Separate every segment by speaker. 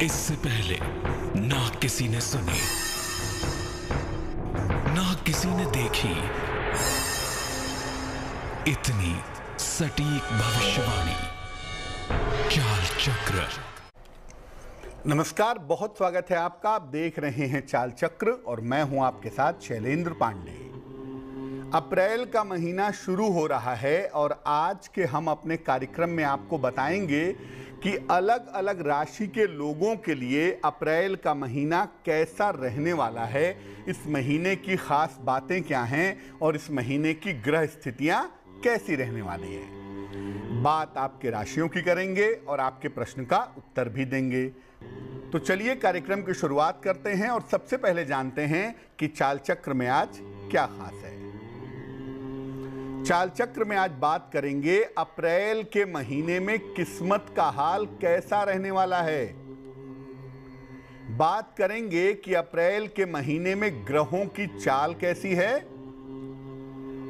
Speaker 1: इससे पहले ना किसी ने सुनी, ना किसी ने देखी इतनी सटीक भविष्यवाणी। चाल चक्र।
Speaker 2: नमस्कार, बहुत स्वागत है आपका। आप देख रहे हैं चाल चक्र और मैं हूं आपके साथ शैलेंद्र पांडे। अप्रैल का महीना शुरू हो रहा है और आज के हम अपने कार्यक्रम में आपको बताएंगे कि अलग अलग राशि के लोगों के लिए अप्रैल का महीना कैसा रहने वाला है, इस महीने की खास बातें क्या हैं और इस महीने की ग्रह स्थितियां कैसी रहने वाली हैं। बात आपके राशियों की करेंगे और आपके प्रश्न का उत्तर भी देंगे। तो चलिए कार्यक्रम की शुरुआत करते हैं और सबसे पहले जानते हैं कि चाल चक्र में आज क्या खास है। चाल चक्र में आज बात करेंगे अप्रैल के महीने में किस्मत का हाल कैसा रहने वाला है। बात करेंगे कि अप्रैल के महीने में ग्रहों की चाल कैसी है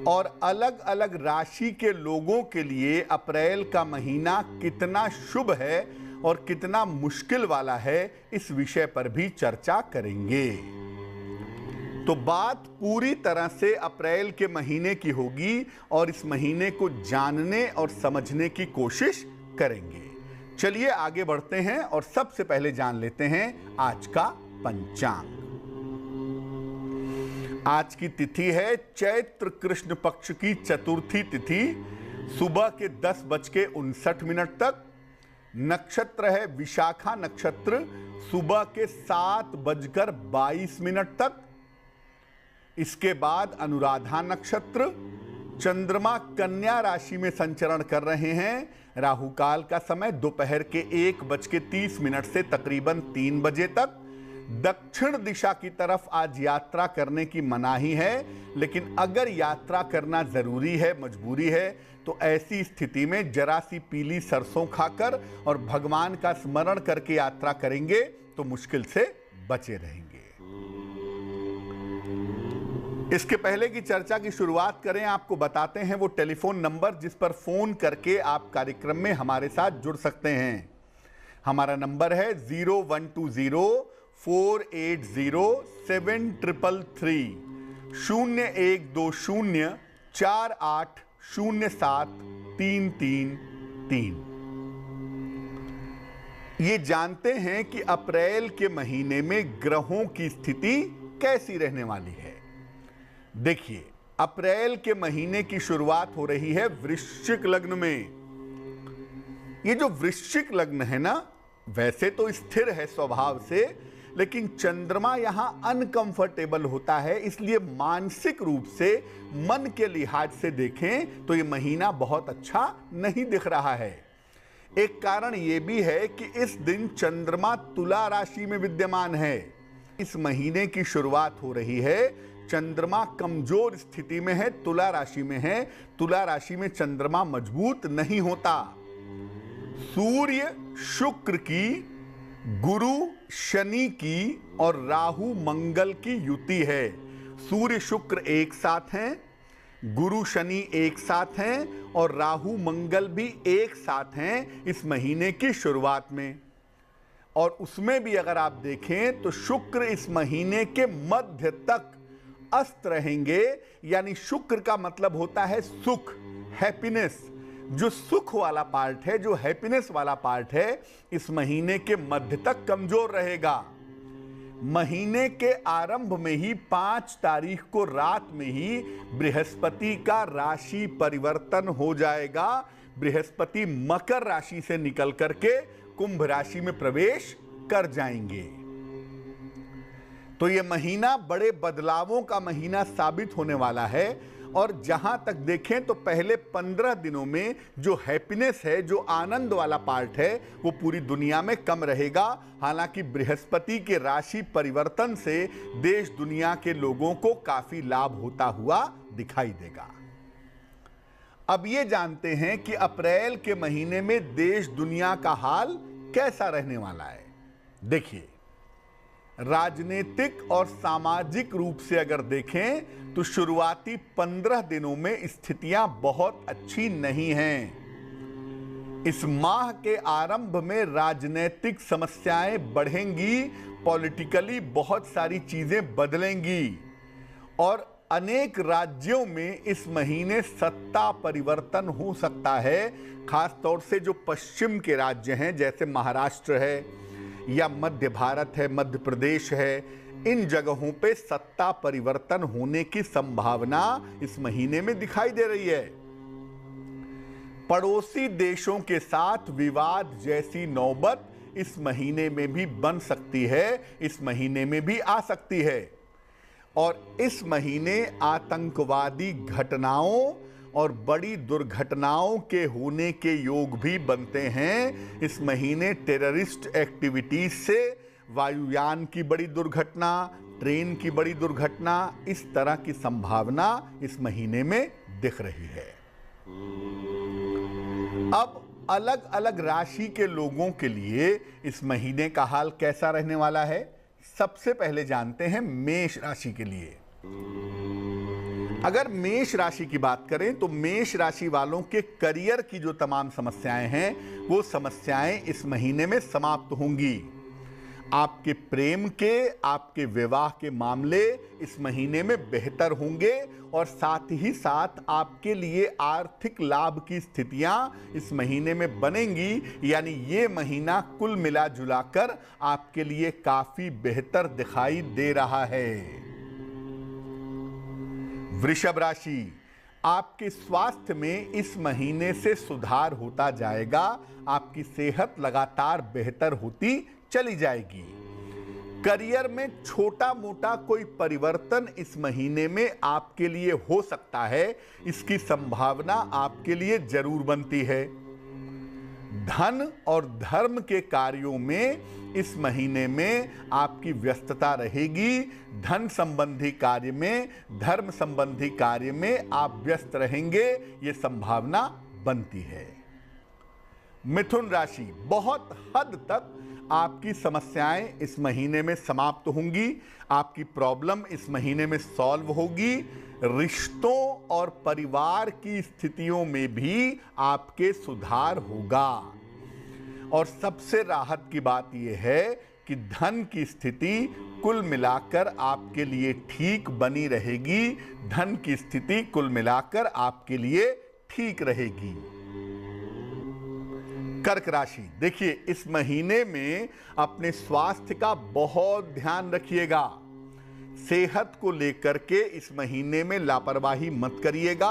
Speaker 2: और अलग अलग राशि के लोगों के लिए अप्रैल का महीना कितना शुभ है और कितना मुश्किल वाला है, इस विषय पर भी चर्चा करेंगे। तो बात पूरी तरह से अप्रैल के महीने की होगी और इस महीने को जानने और समझने की कोशिश करेंगे। चलिए आगे बढ़ते हैं और सबसे पहले जान लेते हैं आज का पंचांग। आज की तिथि है चैत्र कृष्ण पक्ष की चतुर्थी तिथि, सुबह के 10:59 तक। नक्षत्र है विशाखा नक्षत्र, सुबह के 7:22 तक। इसके बाद अनुराधा नक्षत्र, चंद्रमा कन्या राशि में संचरण कर रहे हैं। राहु काल का समय दोपहर के 1:30 से तकरीबन 3 बजे तक। दक्षिण दिशा की तरफ आज यात्रा करने की मनाही है, लेकिन अगर यात्रा करना जरूरी है, मजबूरी है, तो ऐसी स्थिति में जरा सी पीली सरसों खाकर और भगवान का स्मरण करके यात्रा करेंगे तो मुश्किल से बचे रहेंगे। इसके पहले की चर्चा की शुरुआत करें, आपको बताते हैं वो टेलीफोन नंबर जिस पर फोन करके आप कार्यक्रम में हमारे साथ जुड़ सकते हैं। हमारा नंबर है 0120-480-7333 0120-4807-333। ये जानते हैं कि अप्रैल के महीने में ग्रहों की स्थिति कैसी रहने वाली है। देखिए, अप्रैल के महीने की शुरुआत हो रही है वृश्चिक लग्न में। ये जो वृश्चिक लग्न है ना, वैसे तो स्थिर है स्वभाव से, लेकिन चंद्रमा यहां अनकंफर्टेबल होता है, इसलिए मानसिक रूप से, मन के लिहाज से देखें तो ये महीना बहुत अच्छा नहीं दिख रहा है। एक कारण यह भी है कि इस दिन चंद्रमा तुला राशि में विद्यमान है। इस महीने की शुरुआत हो रही है, चंद्रमा कमजोर स्थिति में है, तुला राशि में है। तुला राशि में चंद्रमा मजबूत नहीं होता। सूर्य शुक्र की, गुरु शनि की और राहु मंगल की युति है। सूर्य शुक्र एक साथ हैं, गुरु शनि एक साथ हैं और राहु मंगल भी एक साथ हैं इस महीने की शुरुआत में। और उसमें भी अगर आप देखें तो शुक्र इस महीने के मध्य तक अस्त रहेंगे, यानी शुक्र का मतलब होता है सुख, हैप्पीनेस। जो सुख वाला पार्ट है, जो हैप्पीनेस वाला पार्ट है, इस महीने के मध्य तक कमजोर रहेगा। महीने के आरंभ में ही 5 तारीख को रात में ही बृहस्पति का राशि परिवर्तन हो जाएगा। बृहस्पति मकर राशि से निकल करके कुंभ राशि में प्रवेश कर जाएंगे। तो ये महीना बड़े बदलावों का महीना साबित होने वाला है। और जहां तक देखें तो पहले 15 दिनों में जो हैप्पीनेस है, जो आनंद वाला पार्ट है, वो पूरी दुनिया में कम रहेगा। हालांकि बृहस्पति के राशि परिवर्तन से देश दुनिया के लोगों को काफी लाभ होता हुआ दिखाई देगा। अब ये जानते हैं कि अप्रैल के महीने में देश दुनिया का हाल कैसा रहने वाला है। देखिए, राजनीतिक और सामाजिक रूप से अगर देखें तो शुरुआती 15 दिनों में स्थितियां बहुत अच्छी नहीं हैं। इस माह के आरंभ में राजनीतिक समस्याएं बढ़ेंगी, पॉलिटिकली बहुत सारी चीजें बदलेंगी और अनेक राज्यों में इस महीने सत्ता परिवर्तन हो सकता है। खास तौर से जो पश्चिम के राज्य हैं, जैसे महाराष्ट्र है या मध्य भारत है, मध्य प्रदेश है, इन जगहों पे सत्ता परिवर्तन होने की संभावना इस महीने में दिखाई दे रही है। पड़ोसी देशों के साथ विवाद जैसी नौबत इस महीने में भी बन सकती है, इस महीने में भी आ सकती है और इस महीने आतंकवादी घटनाओं और बड़ी दुर्घटनाओं के होने के योग भी बनते हैं। इस महीने टेररिस्ट एक्टिविटीज से वायुयान की बड़ी दुर्घटना, ट्रेन की बड़ी दुर्घटना, इस तरह की संभावना इस महीने में दिख रही है। अब अलग अलग राशि के लोगों के लिए इस महीने का हाल कैसा रहने वाला है, सबसे पहले जानते हैं मेष राशि के लिए। अगर मेष राशि की बात करें तो मेष राशि वालों के करियर की जो तमाम समस्याएं हैं, वो समस्याएं इस महीने में समाप्त होंगी। आपके प्रेम के, आपके विवाह के मामले इस महीने में बेहतर होंगे और साथ ही साथ आपके लिए आर्थिक लाभ की स्थितियां इस महीने में बनेंगी। यानी ये महीना कुल मिला जुलाकर आपके लिए काफी बेहतर दिखाई दे रहा है। वृषभ राशि, आपके स्वास्थ्य में इस महीने से सुधार होता जाएगा। आपकी सेहत लगातार बेहतर होती चली जाएगी। करियर में छोटा मोटा कोई परिवर्तन इस महीने में आपके लिए हो सकता है, इसकी संभावना आपके लिए जरूर बनती है। धन और धर्म के कार्यों में इस महीने में आपकी व्यस्तता रहेगी। धन संबंधी कार्य में, धर्म संबंधी कार्य में आप व्यस्त रहेंगे, ये संभावना बनती है। मिथुन राशि, बहुत हद तक आपकी समस्याएं इस महीने में समाप्त होंगी। आपकी प्रॉब्लम इस महीने में सॉल्व होगी। रिश्तों और परिवार की स्थितियों में भी आपके सुधार होगा और सबसे राहत की बात यह है कि धन की स्थिति कुल मिलाकर आपके लिए ठीक बनी रहेगी। धन की स्थिति कुल मिलाकर आपके लिए ठीक रहेगी। कर्क राशि, देखिए इस महीने में अपने स्वास्थ्य का बहुत ध्यान रखिएगा। सेहत को लेकर के इस महीने में लापरवाही मत करिएगा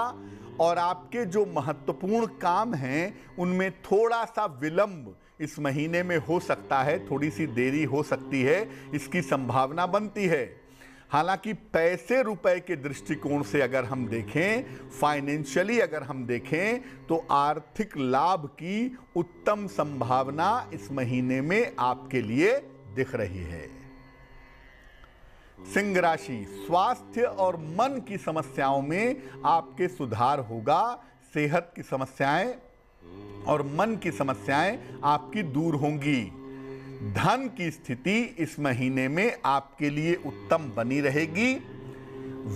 Speaker 2: और आपके जो महत्वपूर्ण काम हैं उनमें थोड़ा सा विलंब इस महीने में हो सकता है, थोड़ी सी देरी हो सकती है, इसकी संभावना बनती है। हालांकि पैसे रुपए के दृष्टिकोण से अगर हम देखें, फाइनेंशियली अगर हम देखें, तो आर्थिक लाभ की उत्तम संभावना इस महीने में आपके लिए दिख रही है। सिंह राशि, स्वास्थ्य और मन की समस्याओं में आपके सुधार होगा। सेहत की समस्याएं और मन की समस्याएं आपकी दूर होंगी। धन की स्थिति इस महीने में आपके लिए उत्तम बनी रहेगी।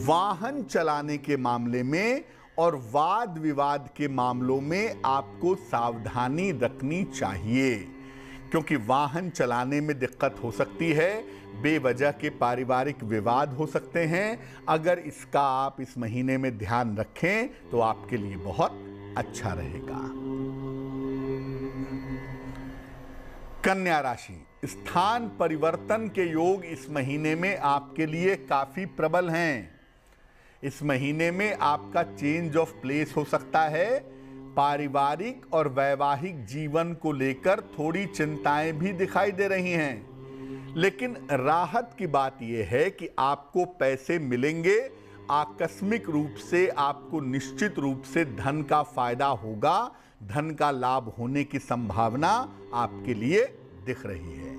Speaker 2: वाहन चलाने के मामले में और वाद विवाद के मामलों में आपको सावधानी रखनी चाहिए, क्योंकि वाहन चलाने में दिक्कत हो सकती है। बेवजह के पारिवारिक विवाद हो सकते हैं। अगर इसका आप इस महीने में ध्यान रखें तो आपके लिए बहुत अच्छा रहेगा। कन्या राशि, स्थान परिवर्तन के योग इस महीने में आपके लिए काफी प्रबल हैं। इस महीने में आपका चेंज ऑफ प्लेस हो सकता है। पारिवारिक और वैवाहिक जीवन को लेकर थोड़ी चिंताएं भी दिखाई दे रही हैं, लेकिन राहत की बात यह है कि आपको पैसे मिलेंगे। आकस्मिक रूप से आपको निश्चित रूप से धन का फायदा होगा। धन का लाभ होने की संभावना आपके लिए दिख रही है।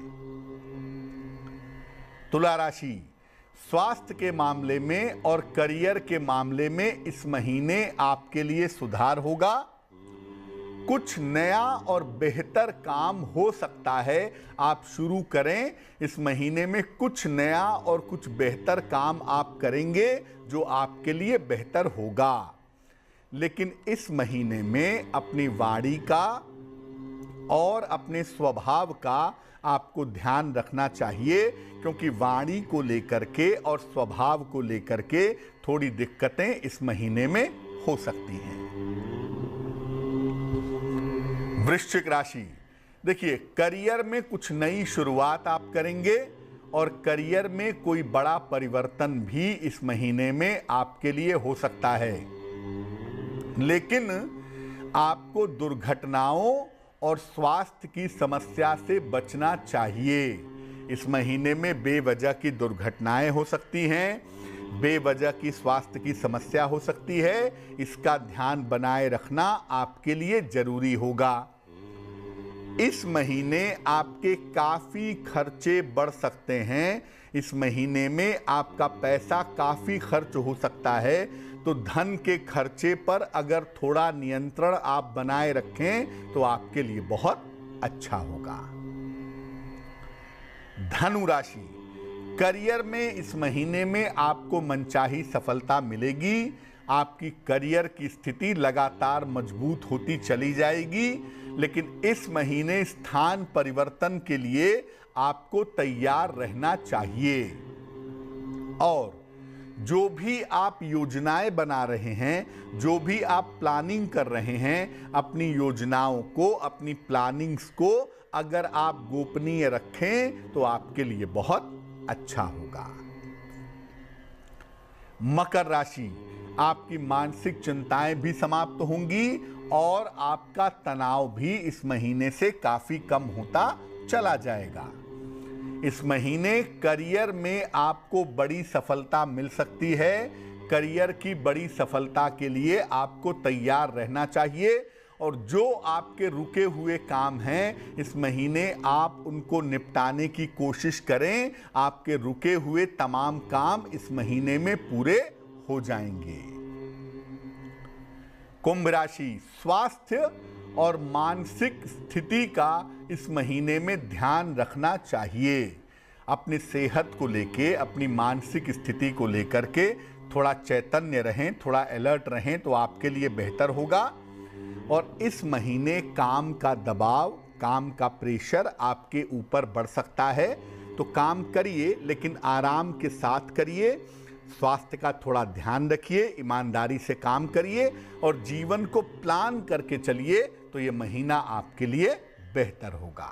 Speaker 2: तुला राशि, स्वास्थ्य के मामले में और करियर के मामले में इस महीने आपके लिए सुधार होगा। कुछ नया और बेहतर काम हो सकता है, आप शुरू करें। इस महीने में कुछ नया और कुछ बेहतर काम आप करेंगे जो आपके लिए बेहतर होगा। लेकिन इस महीने में अपनी वाणी का, और अपने स्वभाव का आपको ध्यान रखना चाहिए, क्योंकि वाणी को लेकर के और स्वभाव को लेकर के थोड़ी दिक्कतें इस महीने में हो सकती हैं। वृश्चिक राशि, देखिए करियर में कुछ नई शुरुआत आप करेंगे और करियर में कोई बड़ा परिवर्तन भी इस महीने में आपके लिए हो सकता है, लेकिन आपको दुर्घटनाओं और स्वास्थ्य की समस्या से बचना चाहिए। इस महीने में बेवजह की दुर्घटनाएं हो सकती हैं, बेवजह की स्वास्थ्य की समस्या हो सकती है, इसका ध्यान बनाए रखना आपके लिए जरूरी होगा। इस महीने आपके काफी खर्चे बढ़ सकते हैं, इस महीने में आपका पैसा काफी खर्च हो सकता है, तो धन के खर्चे पर अगर थोड़ा नियंत्रण आप बनाए रखें तो आपके लिए बहुत अच्छा होगा। धनु राशि, करियर में इस महीने में आपको मनचाही सफलता मिलेगी। आपकी करियर की स्थिति लगातार मजबूत होती चली जाएगी, लेकिन इस महीने स्थान परिवर्तन के लिए आपको तैयार रहना चाहिए। और जो भी आप योजनाएं बना रहे हैं, जो भी आप प्लानिंग कर रहे हैं, अपनी योजनाओं को, अपनी प्लानिंग्स को अगर आप गोपनीय रखें तो आपके लिए बहुत अच्छा होगा। मकर राशि, आपकी मानसिक चिंताएं भी समाप्त होंगी और आपका तनाव भी इस महीने से काफी कम होता चला जाएगा। इस महीने करियर में आपको बड़ी सफलता मिल सकती है। करियर की बड़ी सफलता के लिए आपको तैयार रहना चाहिए और जो आपके रुके हुए काम हैं इस महीने आप उनको निपटाने की कोशिश करें। आपके रुके हुए तमाम काम इस महीने में पूरे हो जाएंगे। कुंभ राशि, स्वास्थ्य और मानसिक स्थिति का इस महीने में ध्यान रखना चाहिए। अपनी सेहत को लेके, अपनी मानसिक स्थिति को लेकर के थोड़ा चैतन्य रहें, थोड़ा अलर्ट रहें तो आपके लिए बेहतर होगा। और इस महीने काम का दबाव, काम का प्रेशर आपके ऊपर बढ़ सकता है, तो काम करिए लेकिन आराम के साथ करिए। स्वास्थ्य का थोड़ा ध्यान रखिए, ईमानदारी से काम करिए और जीवन को प्लान करके चलिए तो ये महीना आपके लिए बेहतर होगा।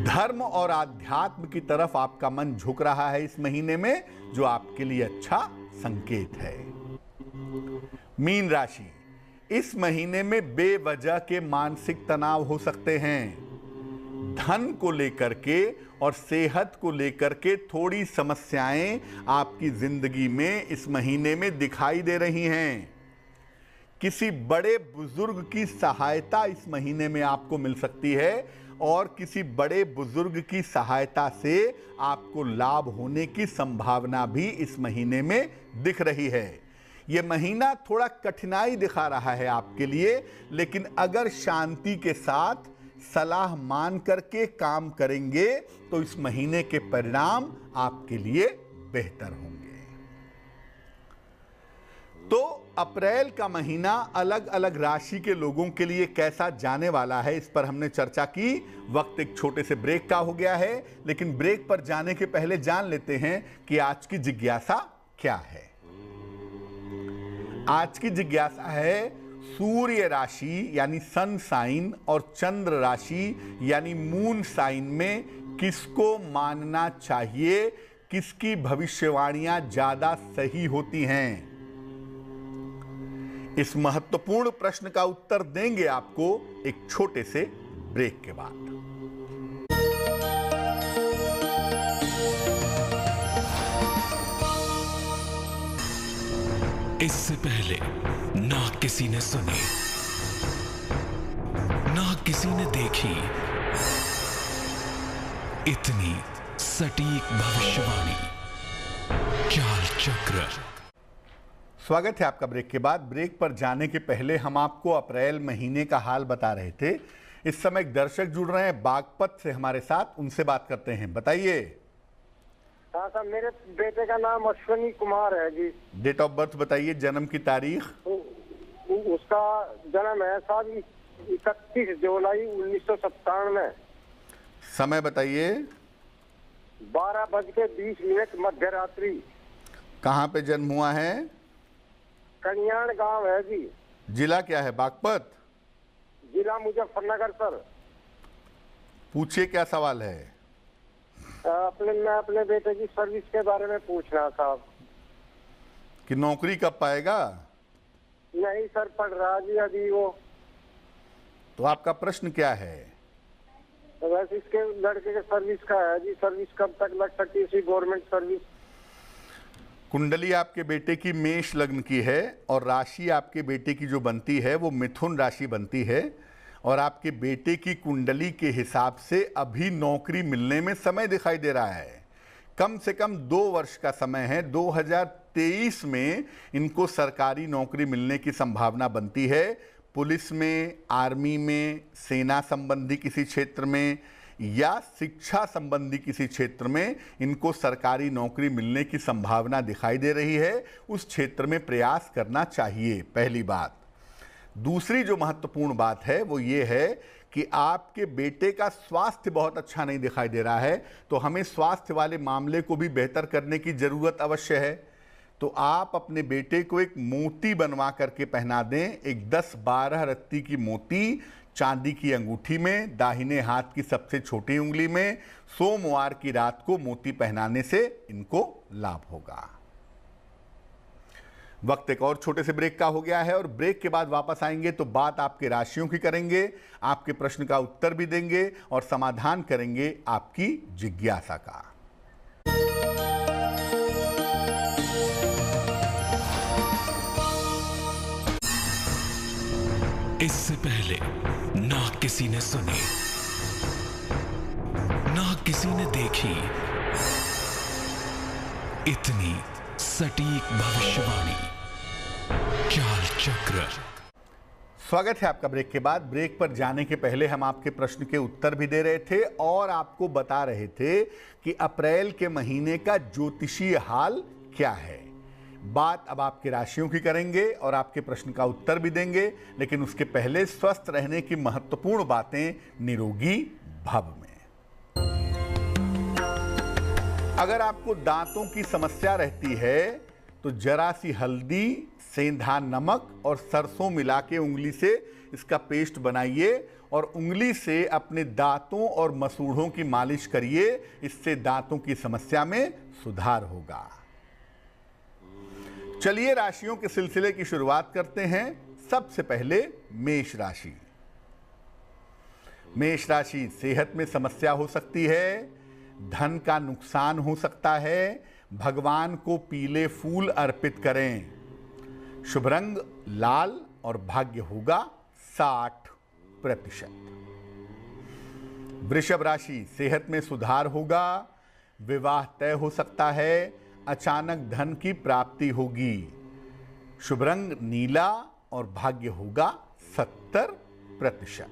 Speaker 2: धर्म और आध्यात्म की तरफ आपका मन झुक रहा है इस महीने में, जो आपके लिए अच्छा संकेत है। मीन राशि, इस महीने में बेवजह के मानसिक तनाव हो सकते हैं। धन को लेकर के और सेहत को लेकर के थोड़ी समस्याएं आपकी जिंदगी में इस महीने में दिखाई दे रही हैं। किसी बड़े बुजुर्ग की सहायता इस महीने में आपको मिल सकती है और किसी बड़े बुजुर्ग की सहायता से आपको लाभ होने की संभावना भी इस महीने में दिख रही है। यह महीना थोड़ा कठिनाई दिखा रहा है आपके लिए, लेकिन अगर शांति के साथ सलाह मान करके काम करेंगे तो इस महीने के परिणाम आपके लिए बेहतर होंगे। तो अप्रैल का महीना अलग अलग राशि के लोगों के लिए कैसा जाने वाला है, इस पर हमने चर्चा की। वक्त एक छोटे से ब्रेक का हो गया है, लेकिन ब्रेक पर जाने के पहले जान लेते हैं कि आज की जिज्ञासा क्या है। आज की जिज्ञासा है, सूर्य राशि यानी सन साइन और चंद्र राशि यानी मून साइन में किसको मानना चाहिए, किसकी भविष्यवाणियां ज्यादा सही होती हैं। इस महत्वपूर्ण प्रश्न का उत्तर देंगे आपको एक छोटे से ब्रेक के बाद।
Speaker 1: इससे पहले ना किसी ने सुनी, ना किसी ने देखी इतनी सटीक भविष्यवाणी। चाल चक्र।
Speaker 2: स्वागत है आपका ब्रेक के बाद। ब्रेक पर जाने के पहले हम आपको अप्रैल महीने का हाल बता रहे थे। इस समय एक दर्शक जुड़ रहे हैं बागपत से हमारे साथ, उनसे बात करते हैं। बताइए।
Speaker 3: हाँ सर, मेरे बेटे का नाम अश्विनी कुमार है जी।
Speaker 2: डेट ऑफ बर्थ बताइए, जन्म की तारीख।
Speaker 3: उसका जन्म है साहब 31 जुलाई 1997।
Speaker 2: समय बताइए।
Speaker 3: 12:20 मध्य रात्रि।
Speaker 2: कहाँ पे जन्म हुआ है?
Speaker 3: कन्याण गांव है जी।
Speaker 2: जिला क्या है? बागपत।
Speaker 3: जिला मुजफ्फरनगर सर।
Speaker 2: पूछिए क्या सवाल है।
Speaker 3: मैं अपने बेटे की सर्विस के बारे में पूछना था।
Speaker 2: कि नौकरी कब पाएगा?
Speaker 3: नहीं सर, पढ़ रहा जी अभी वो।
Speaker 2: तो आपका प्रश्न क्या है?
Speaker 3: वैसे इसके लड़के के सर्विस का है जी, सर्विस कब तक लग सकती है इसी गवर्नमेंट सर्विस?
Speaker 2: कुंडली आपके बेटे की मेष लग्न की है और राशि आपके बेटे की जो बनती है वो मिथुन राशि बनती है, और आपके बेटे की कुंडली के हिसाब से अभी नौकरी मिलने में समय दिखाई दे रहा है। कम से कम 2 वर्ष का समय है। 2023 में इनको सरकारी नौकरी मिलने की संभावना बनती है। पुलिस में, आर्मी में, सेना संबंधी किसी क्षेत्र में या शिक्षा संबंधी किसी क्षेत्र में इनको सरकारी नौकरी मिलने की संभावना दिखाई दे रही है। उस क्षेत्र में प्रयास करना चाहिए, पहली बात। दूसरी जो महत्वपूर्ण बात है वो ये है कि आपके बेटे का स्वास्थ्य बहुत अच्छा नहीं दिखाई दे रहा है, तो हमें स्वास्थ्य वाले मामले को भी बेहतर करने की ज़रूरत अवश्य है। तो आप अपने बेटे को एक मोती बनवा करके पहना दें, एक 10-12 रत्ती की मोती चांदी की अंगूठी में, दाहिने हाथ की सबसे छोटी उंगली में। सोमवार की रात को मोती पहनाने से इनको लाभ होगा। वक्त एक और छोटे से ब्रेक का हो गया है और ब्रेक के बाद वापस आएंगे तो बात आपके राशियों की करेंगे, आपके प्रश्न का उत्तर भी देंगे और समाधान करेंगे आपकी जिज्ञासा का।
Speaker 1: इससे पहले ना किसी ने सुनी, ना किसी ने देखी इतनी सटीक भविष्यवाणी, चाल चक्र।
Speaker 2: स्वागत है आपका ब्रेक के बाद। ब्रेक पर जाने के पहले हम आपके प्रश्न के उत्तर भी दे रहे थे और आपको बता रहे थे कि अप्रैल के महीने का ज्योतिषीय हाल क्या है। बात अब आपके राशियों की करेंगे और आपके प्रश्न का उत्तर भी देंगे, लेकिन उसके पहले स्वस्थ रहने की महत्वपूर्ण बातें निरोगी भव में। अगर आपको दांतों की समस्या रहती है तो जरा सी हल्दी, सेंधा नमक और सरसों मिला के उंगली से इसका पेस्ट बनाइए और उंगली से अपने दांतों और मसूड़ों की मालिश करिए। इससे दांतों की समस्या में सुधार होगा। चलिए राशियों के सिलसिले की शुरुआत करते हैं। सबसे पहले मेष राशि। मेष राशि, सेहत में समस्या हो सकती है, धन का नुकसान हो सकता है। भगवान को पीले फूल अर्पित करें। शुभ रंग लाल और भाग्य होगा 60%। वृषभ राशि, सेहत में सुधार होगा, विवाह तय हो सकता है, अचानक धन की प्राप्ति होगी। शुभ रंग नीला और भाग्य होगा 70%।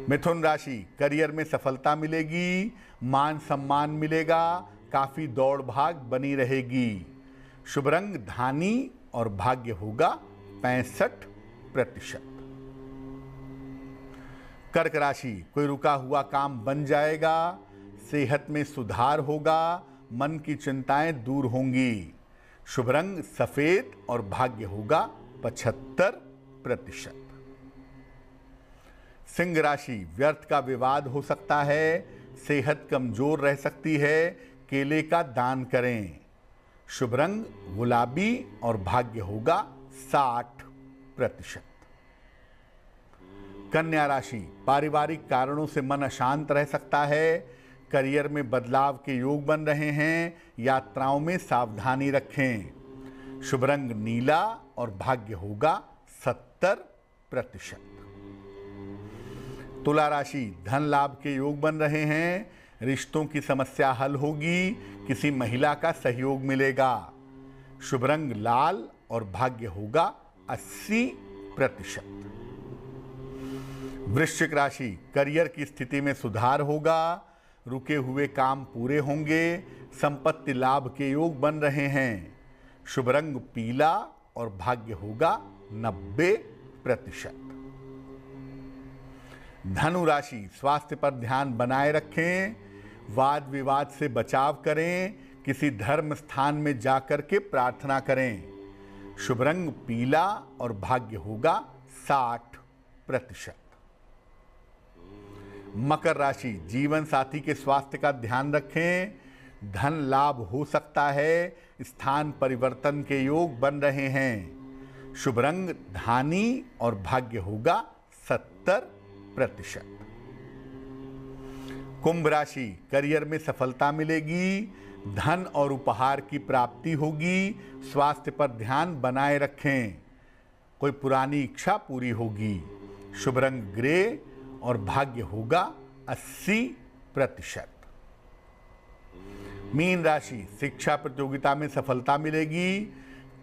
Speaker 2: मिथुन राशि, करियर में सफलता मिलेगी, मान सम्मान मिलेगा, काफी दौड़ भाग बनी रहेगी। शुभ रंग धानी और भाग्य होगा 65%। कर्क राशि, कोई रुका हुआ काम बन जाएगा, सेहत में सुधार होगा, मन की चिंताएं दूर होंगी। शुभ रंग सफेद और भाग्य होगा 75%। सिंह राशि, व्यर्थ का विवाद हो सकता है, सेहत कमजोर रह सकती है, केले का दान करें। शुभ रंग गुलाबी और भाग्य होगा 60%। कन्या राशि, पारिवारिक कारणों से मन अशांत रह सकता है, करियर में बदलाव के योग बन रहे हैं, यात्राओं में सावधानी रखें। शुभ रंग नीला और भाग्य होगा 70%। तुला राशि, धन लाभ के योग बन रहे हैं, रिश्तों की समस्या हल होगी, किसी महिला का सहयोग मिलेगा। शुभ रंग लाल और भाग्य होगा 80%। वृश्चिक राशि, करियर की स्थिति में सुधार होगा, रुके हुए काम पूरे होंगे, संपत्ति लाभ के योग बन रहे हैं। शुभ रंग पीला और भाग्य होगा 90%। धनु राशि, स्वास्थ्य पर ध्यान बनाए रखें, वाद विवाद से बचाव करें, किसी धर्म स्थान में जाकर के प्रार्थना करें। शुभ रंग पीला और भाग्य होगा 60%। मकर राशि, जीवन साथी के स्वास्थ्य का ध्यान रखें, धन लाभ हो सकता है, स्थान परिवर्तन के योग बन रहे हैं। शुभ रंग धानी और भाग्य होगा 70%। कुंभ राशि, करियर में सफलता मिलेगी, धन और उपहार की प्राप्ति होगी, स्वास्थ्य पर ध्यान बनाए रखें, कोई पुरानी इच्छा पूरी होगी। शुभ रंग ग्रे और भाग्य होगा 80%। मीन राशि, शिक्षा प्रतियोगिता में सफलता मिलेगी,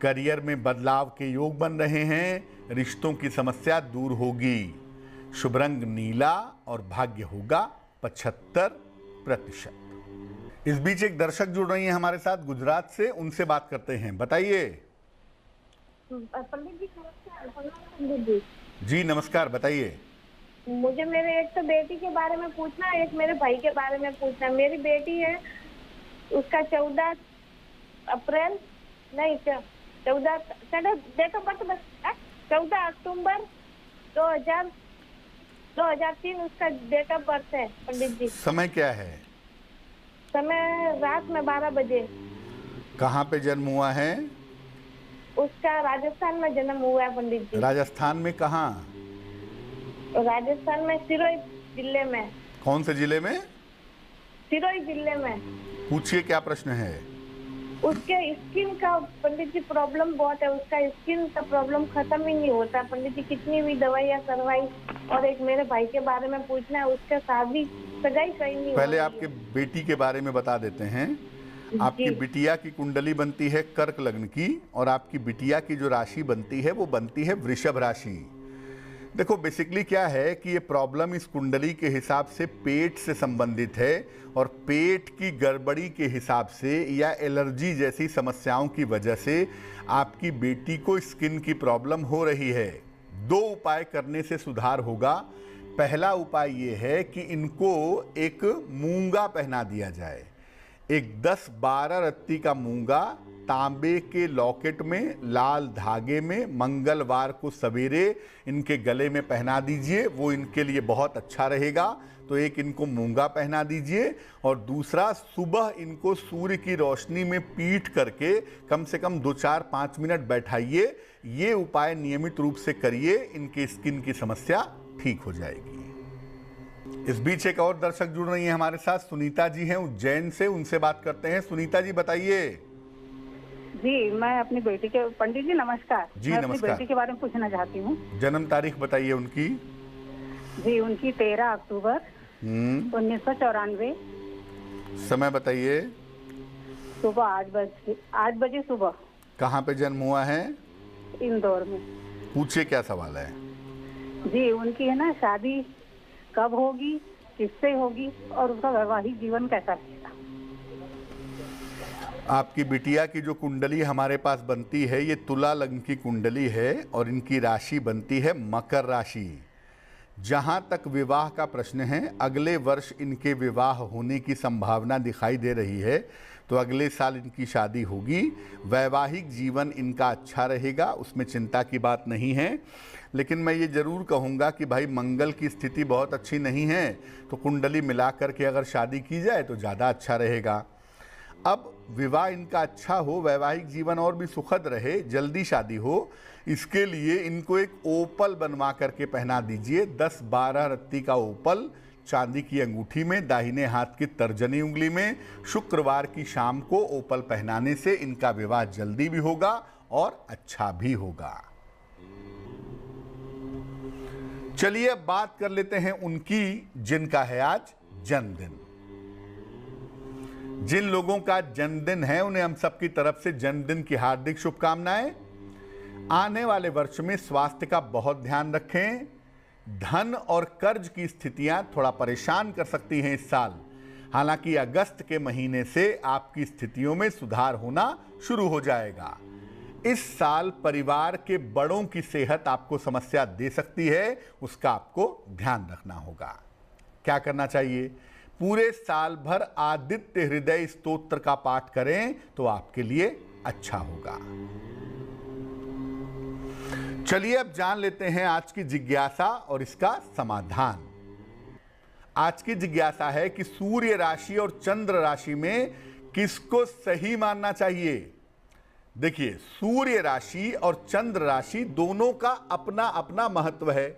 Speaker 2: करियर में बदलाव के योग बन रहे हैं, रिश्तों की समस्या दूर होगी। शुभ रंग नीला और भाग्य होगा 75%। इस बीच एक दर्शक जुड़ रही हैं हमारे साथ गुजरात से, उनसे बात करते हैं। बताइए।
Speaker 4: पंडित जी नमस्कार। पंडित जी
Speaker 2: जी नमस्कार, बताइए।
Speaker 4: मुझे मेरे एक तो बेटी के बारे में पूछना है, एक मेरे भाई के बारे में पूछना है। मेरी बेटी है, उसका 14 अप्रैल नहीं 14 डेट ऑफ बर्थ 14 अक्टूबर 2003 उसका डेट ऑफ बर्थ है पंडित जी।
Speaker 2: समय क्या है?
Speaker 4: समय रात में 12 बजे।
Speaker 2: कहाँ पे जन्म हुआ है?
Speaker 4: उसका राजस्थान में जन्म हुआ है पंडित जी।
Speaker 2: राजस्थान में कहाँ?
Speaker 4: राजस्थान में सिरोही जिले में।
Speaker 2: कौन से जिले में?
Speaker 4: सिरोही जिले में।
Speaker 2: पूछिए क्या प्रश्न है?
Speaker 4: उसके स्किन का पंडित जी प्रॉब्लम बहुत है, उसका स्किन का प्रॉब्लम खत्म ही नहीं होता पंडित जी, कितनी भी दवाइयाँ करवाई। और एक मेरे भाई के बारे में पूछना है, उसका शादी सगाई कहीं नहीं।
Speaker 2: पहले आपके बेटी के बारे में बता देते हैं। आपकी बिटिया की कुंडली बनती है कर्क लग्न की, और आपकी बिटिया की जो राशि बनती है वो बनती है वृषभ राशि। देखो बेसिकली क्या है कि ये प्रॉब्लम इस कुंडली के हिसाब से पेट से संबंधित है, और पेट की गड़बड़ी के हिसाब से या एलर्जी जैसी समस्याओं की वजह से आपकी बेटी को स्किन की प्रॉब्लम हो रही है। 2 उपाय करने से सुधार होगा। पहला उपाय ये है कि इनको एक मूंगा पहना दिया जाए, एक 10-12 रत्ती का मूंगा तांबे के लॉकेट में लाल धागे में मंगलवार को सवेरे इनके गले में पहना दीजिए, वो इनके लिए बहुत अच्छा रहेगा। तो एक इनको मूंगा पहना दीजिए, और दूसरा सुबह इनको सूर्य की रोशनी में पीट करके कम से कम 2-4-5 मिनट बैठाइए। ये उपाय नियमित रूप से करिए, इनके स्किन की समस्या ठीक हो जाएगी। इस बीच एक और दर्शक जुड़ रही हैं हमारे साथ, सुनीता जी हैं उज्जैन से, उनसे बात करते हैं। सुनीता जी बताइए।
Speaker 5: जी मैं अपनी बेटी के, पंडित जी नमस्कार।
Speaker 2: जी
Speaker 5: मैं
Speaker 2: नमस्कार।
Speaker 5: अपनी बेटी के बारे में पूछना चाहती हूँ।
Speaker 2: जन्म तारीख बताइए उनकी।
Speaker 5: जी उनकी 13 अक्टूबर 1994।
Speaker 2: समय बताइए।
Speaker 5: सुबह 8 बजे सुबह।
Speaker 2: कहाँ पे जन्म हुआ है?
Speaker 5: इंदौर में।
Speaker 2: पूछिए क्या सवाल है?
Speaker 5: जी उनकी है ना, शादी कब होगी, किससे होगी, और उसका वैवाहिक जीवन कैसा रहेगा।
Speaker 2: आपकी बिटिया की जो कुंडली हमारे पास बनती है ये तुला लग्न की कुंडली है, और इनकी राशि बनती है मकर राशि। जहाँ तक विवाह का प्रश्न है, अगले वर्ष इनके विवाह होने की संभावना दिखाई दे रही है, तो अगले साल इनकी शादी होगी। वैवाहिक जीवन इनका अच्छा रहेगा, उसमें चिंता की बात नहीं है। लेकिन मैं ये ज़रूर कहूँगा कि भाई मंगल की स्थिति बहुत अच्छी नहीं है, तो कुंडली मिला करके अगर शादी की जाए तो ज़्यादा अच्छा रहेगा। अब विवाह इनका अच्छा हो, वैवाहिक जीवन और भी सुखद रहे, जल्दी शादी हो, इसके लिए इनको एक ओपल बनवा करके पहना दीजिए। 10-12 रत्ती का ओपल चांदी की अंगूठी में, दाहिने हाथ की तर्जनी उंगली में। शुक्रवार की शाम को ओपल पहनाने से इनका विवाह जल्दी भी होगा और अच्छा भी होगा। चलिए अब बात कर लेते हैं उनकी जिनका है आज जन्मदिन। जिन लोगों का जन्मदिन है उन्हें हम सबकी तरफ से जन्मदिन की हार्दिक शुभकामनाएं। आने वाले वर्ष में स्वास्थ्य का बहुत ध्यान रखें। धन और कर्ज की स्थितियां थोड़ा परेशान कर सकती हैं इस साल, हालांकि अगस्त के महीने से आपकी स्थितियों में सुधार होना शुरू हो जाएगा। इस साल परिवार के बड़ों की सेहत आपको समस्या दे सकती है, उसका आपको ध्यान रखना होगा। क्या करना चाहिए? पूरे साल भर आदित्य हृदय स्तोत्र का पाठ करें तो आपके लिए अच्छा होगा। चलिए अब जान लेते हैं आज की जिज्ञासा और इसका समाधान। आज की जिज्ञासा है कि सूर्य राशि और चंद्र राशि में किसको सही मानना चाहिए। देखिए, सूर्य राशि और चंद्र राशि दोनों का अपना अपना महत्व है,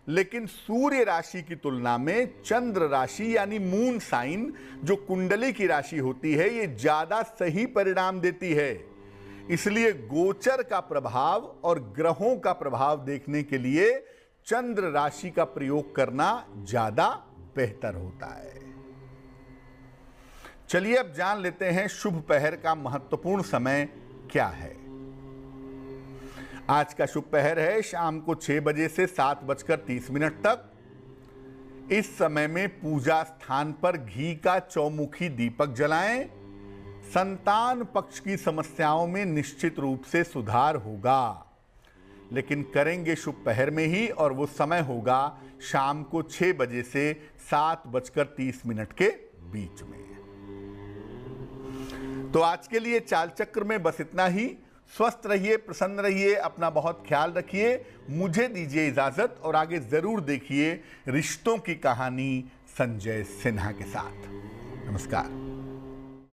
Speaker 2: लेकिन सूर्य राशि की तुलना में चंद्र राशि यानी मून साइन जो कुंडली की राशि होती है, ये ज्यादा सही परिणाम देती है। इसलिए गोचर का प्रभाव और ग्रहों का प्रभाव देखने के लिए चंद्र राशि का प्रयोग करना ज्यादा बेहतर होता है। चलिए अब जान लेते हैं शुभ पहर का महत्वपूर्ण समय क्या है। आज का शुभ पहर है शाम को 6 बजे से 7:30 तक। इस समय में पूजा स्थान पर घी का चौमुखी दीपक जलाएं। संतान पक्ष की समस्याओं में निश्चित रूप से सुधार होगा, लेकिन करेंगे शुभ पहर में ही, और वो समय होगा शाम को 6 बजे से 7:30 के बीच में। तो आज के लिए चाल चक्र में बस इतना ही। स्वस्थ रहिए, प्रसन्न रहिए, अपना बहुत ख्याल रखिए। मुझे दीजिए इजाजत और आगे जरूर देखिए रिश्तों की कहानी संजय सिन्हा के साथ। नमस्कार।